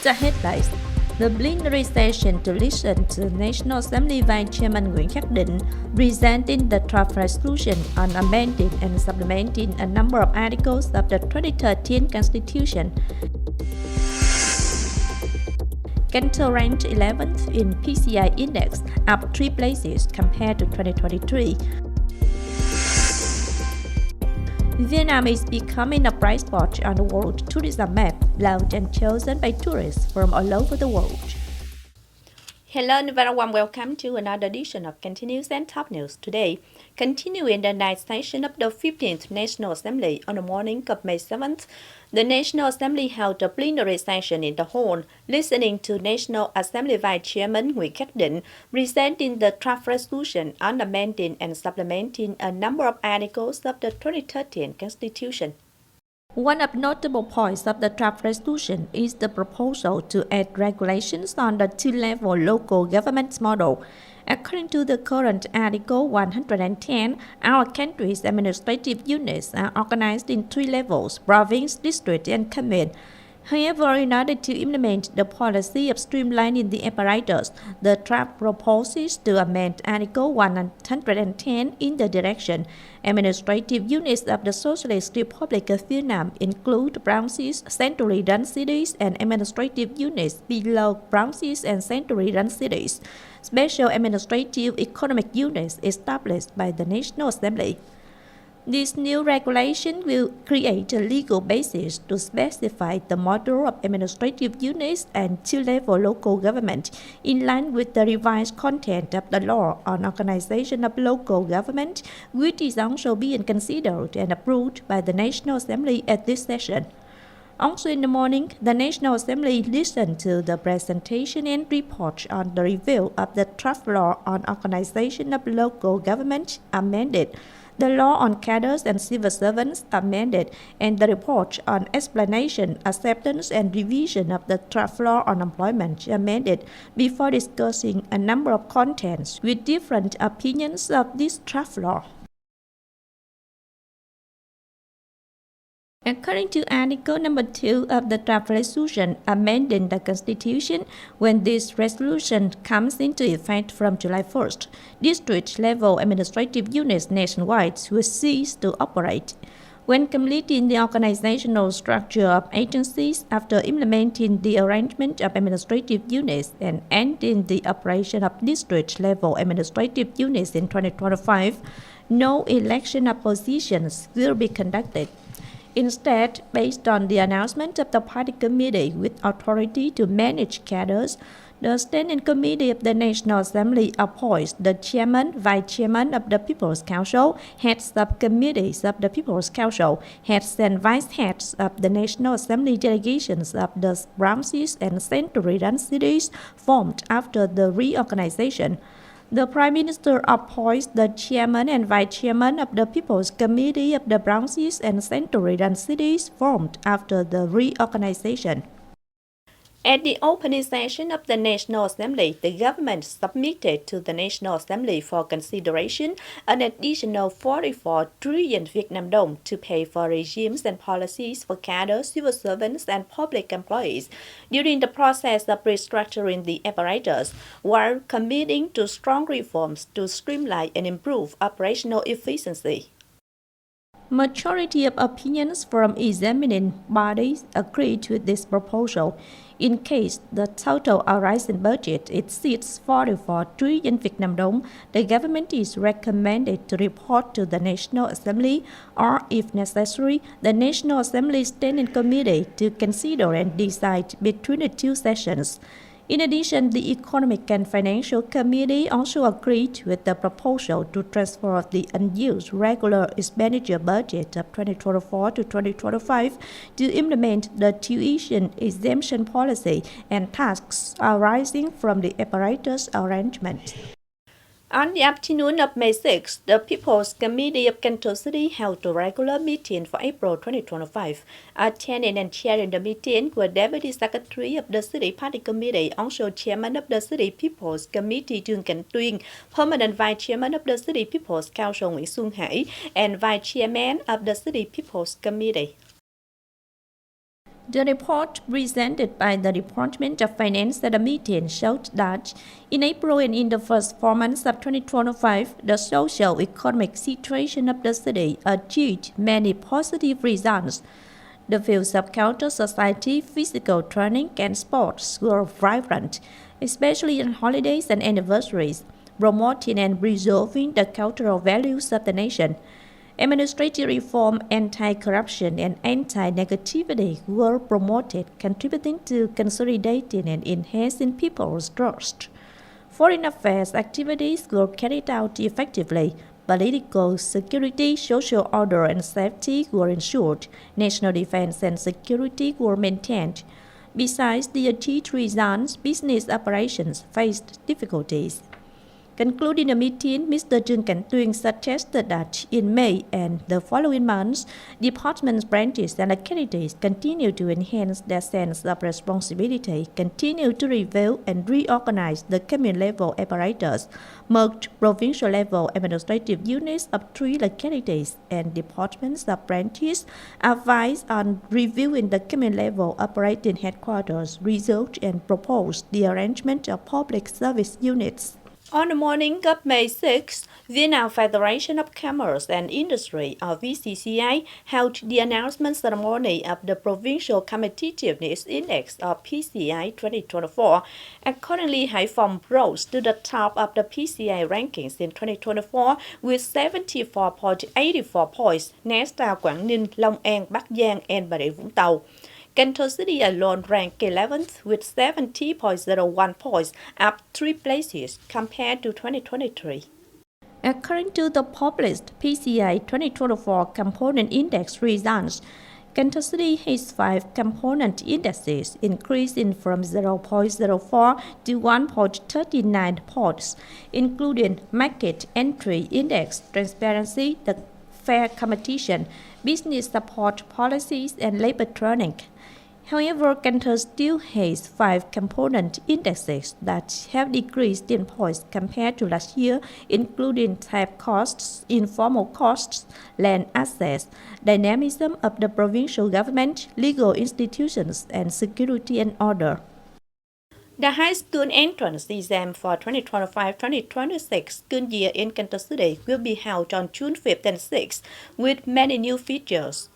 the headlines. The plenary session to listen to National Assembly Vice Chairman Nguyễn Khắc Định presenting the draft resolution on amending and supplementing a number of articles of the 2013 Constitution. Cần Thơ ranked 11th in PCI Index, up 3 places compared to 2023. Vietnam is becoming a bright spot on the world tourism map, loved and chosen by tourists from all over the world. Hello and very warm welcome to another edition of Continuous and Top News today. Continuing the night session of the 15th National Assembly on the morning of May 7th, the National Assembly held a plenary session in the hall, listening to National Assembly Vice Chairman Nguyễn Khắc Định presenting the draft resolution on amending and supplementing a number of articles of the 2013 Constitution. One of notable points of the draft resolution is the proposal to add regulations on the two-level local government model. According to the current Article 110, our country's administrative units are organized in 3 levels: province, district, and commune. However, in order to implement the policy of streamlining the apparatus, the draft proposes to amend Article 110 in the direction administrative units of the Socialist Republic of Vietnam include provinces, centrally run cities, and administrative units below provinces and centrally run cities, special administrative economic units established by the National Assembly. This new regulation will create a legal basis to specify the model of administrative units and two-level local government in line with the revised content of the law on organization of local government, which is also being considered and approved by the National Assembly at this session. Also in the morning, the National Assembly listened to the presentation and report on the review of the draft law on organization of local government amended, the law on cadres and civil servants amended, and the report on explanation, acceptance, and revision of the draft law on employment amended before discussing a number of contents with different opinions of this draft law. According to Article number 2 of the draft resolution amending the Constitution, when this resolution comes into effect from July 1st, district-level administrative units nationwide will cease to operate. When completing the organizational structure of agencies after implementing the arrangement of administrative units and ending the operation of district-level administrative units in 2025, no election of positions will be conducted. Instead, based on the announcement of the Party Committee with authority to manage cadres, the Standing Committee of the National Assembly appoints the Chairman, Vice Chairman of the People's Council, heads of committees of the People's Council, heads and vice heads of the National Assembly delegations of the provinces and centrally run cities formed after the reorganization. The Prime Minister appoints the Chairman and Vice Chairman of the People's Committee of the provinces and centrally run cities formed after the reorganization. At the opening session of the National Assembly, the government submitted to the National Assembly for consideration an additional 44 trillion Vietnam dong to pay for regimes and policies for cadres, civil servants, and public employees during the process of restructuring the apparatus, while committing to strong reforms to streamline and improve operational efficiency. Majority of opinions from examining bodies agreed with this proposal. In case the total arising budget exceeds 44 trillion Vietnam dong, the government is recommended to report to the National Assembly or, if necessary, the National Assembly Standing Committee to consider and decide between the 2 sessions. In addition, the Economic and Financial Committee also agreed with the proposal to transfer the unused regular expenditure budget of 2024 to 2025 to implement the tuition exemption policy and tasks arising from the apparatus arrangement. On the afternoon of May 6, the People's Committee of Cần Thơ City held a regular meeting for April 2025. Attending and chairing the meeting were Deputy Secretary of the City Party Committee, also Chairman of the City People's Committee Chương Tuyên, Permanent Vice Chairman of the City People's Council Nguyễn Xuân Hải, and Vice Chairman of the City People's Committee. The report presented by the Department of Finance at a meeting showed that in April and in the first 4 months of 2025, the socio-economic situation of the city achieved many positive results. The fields of culture, society, physical training, and sports were vibrant, especially on holidays and anniversaries, promoting and preserving the cultural values of the nation. Administrative reform, anti-corruption, and anti-negativity were promoted, contributing to consolidating and enhancing people's trust. Foreign affairs activities were carried out effectively. Political security, social order, and safety were ensured. National defense and security were maintained. Besides the achieved results, business operations faced difficulties. Concluding the meeting, Mr. Chương suggested that in May and the following months, departments, branches, and localities continue to enhance their sense of responsibility, continue to review and reorganize the commune-level apparatus, merged provincial-level administrative units of 3 localities and departments of branches, advised on reviewing the commune-level operating headquarters, researched and proposed the arrangement of public service units. On the morning of May 6, Vietnam Federation of Commerce and Industry, or VCCI, held the announcement ceremony of the Provincial Competitiveness Index, or PCI 2024. Accordingly, Hải Phòng rose to the top of the PCI rankings in 2024 with 74.84 points. Next are Quảng Ninh, Long An, Bắc Giang, and Bà Rịa Vũng Tàu. Cần Thơ City alone ranked 11th with 70.01 points, up 3 places compared to 2023. According to the published PCI 2024 Component Index results, Cần Thơ City has 5 component indexes, increasing from 0.04 to 1.39 points, including Market Entry Index, Transparency, the Fair Competition, Business Support Policies, and Labor Training. However, Cần Thơ still has 5 component indexes that have decreased in points compared to last year, including type costs, informal costs, land assets, dynamism of the provincial government, legal institutions, and security and order. The high school entrance exam for 2025-2026 school year in Cần Thơ City will be held on June 5th and 6th with many new features.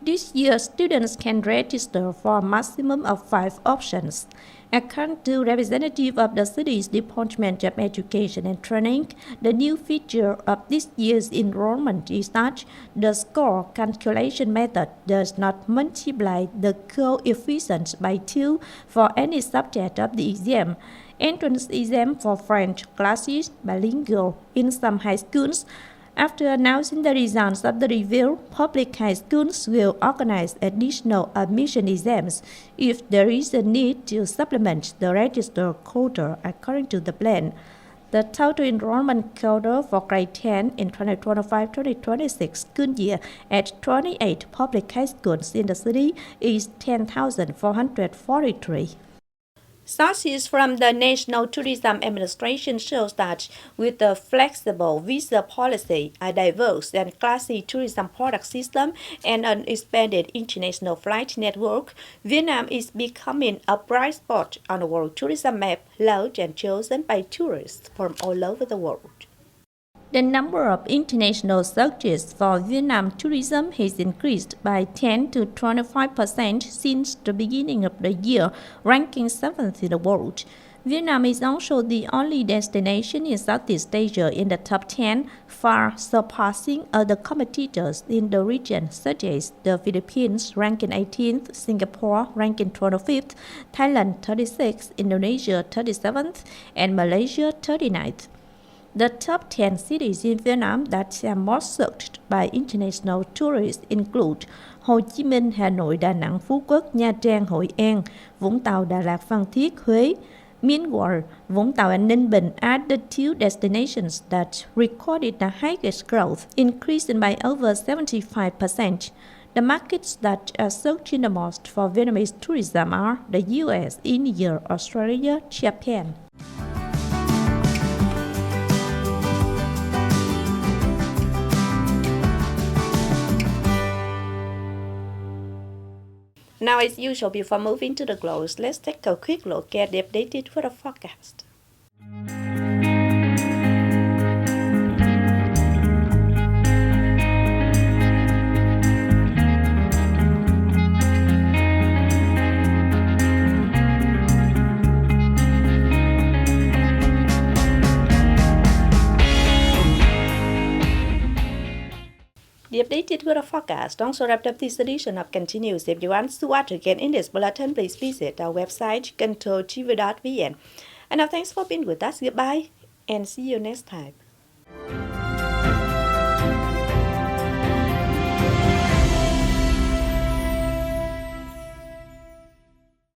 This year, students can register for a maximum of 5 options. According to representative of the city's Department of Education and Training, the new feature of this year's enrollment is that the score calculation method does not multiply the coefficients by 2 for any subject of the exam. Entrance exam for French classes bilingual in some high schools. After announcing the results of the review, public high schools will organize additional admission exams if there is a need to supplement the register quota according to the plan. The total enrollment quota for grade 10 in 2025-2026 school year at 28 public high schools in the city is 10,443. Sources from the National Tourism Administration shows that with a flexible visa policy, a diverse and classy tourism product system, and an expanded international flight network, Vietnam is becoming a bright spot on the world tourism map, loved and chosen by tourists from all over the world. The number of international searches for Vietnam tourism has increased by 10 to 25% since the beginning of the year, ranking 7th in the world. Vietnam is also the only destination in Southeast Asia in the top 10, far surpassing other competitors in the region such as the Philippines ranking 18th, Singapore ranking 25th, Thailand 36th, Indonesia 37th, and Malaysia 39th. The top 10 cities in Vietnam that are most searched by international tourists include Hồ Chí Minh, Hà Nội, Đà Nẵng, Phú Quốc, Nha Trang, Hội An, Vũng Tàu, Đà Lạt, Phan Thiết, Huế. Meanwhile, Vũng Tàu and Ninh Bình are the 2 destinations that recorded the highest growth, increasing by over 75%. The markets that are searching the most for Vietnamese tourism are the US, India, Australia, Japan. Now, as usual, before moving to the close, let's take a quick look at the updated weather forecast. The updated weather forecast also wrapped up this edition of Continuous. If you want to watch again in this bulletin, please visit our website, kenthotv.vn. And now thanks for being with us. Goodbye and see you next time.